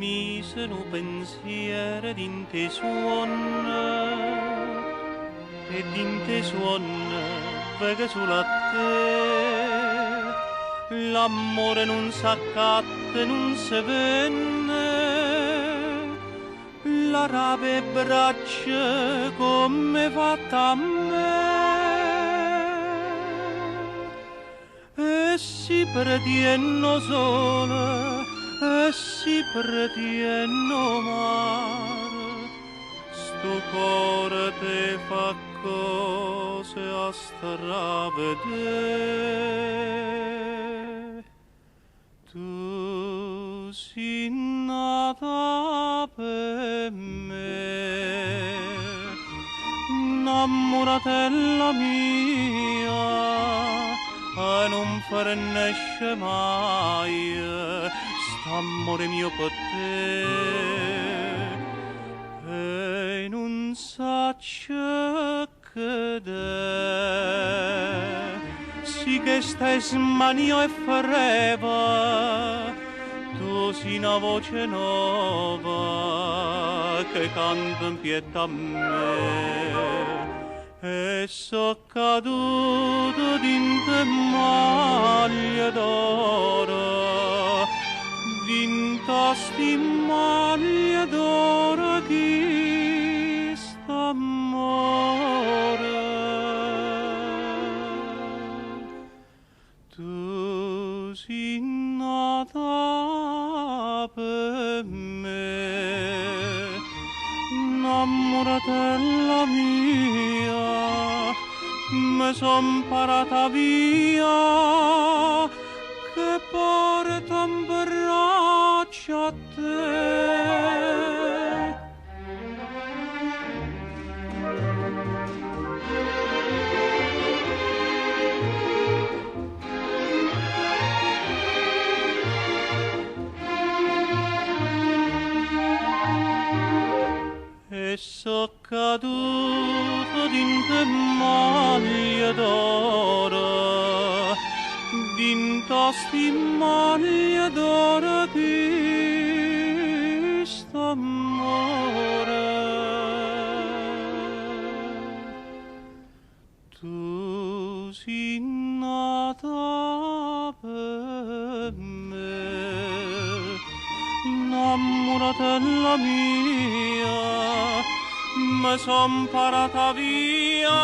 mise un pensiero in te suona ed in te suona perché sulla te l'amore non s'accatta, non si venne la rave braccia come fatta a me e si pretienno sola e si pretienno mare sto cuore te fa cose a stravedere tu sei nata per me innamoratella mia e non farnesce mai st'amore mio per te e non saccio che de si che stai smanio e fareva tu sei una voce nuova che canta in pietà a me e so caduto d'inte maglie d'oro d'inta sti maglie d'oro chi st'amore tu sei nata per me innamoratella mia me son parata via che porta un braccio a te e so caduto d'inte maglie d'oro d'inta sti maglie d'oro chi st'amore tu sei nata per me innamoratella mia me son parata via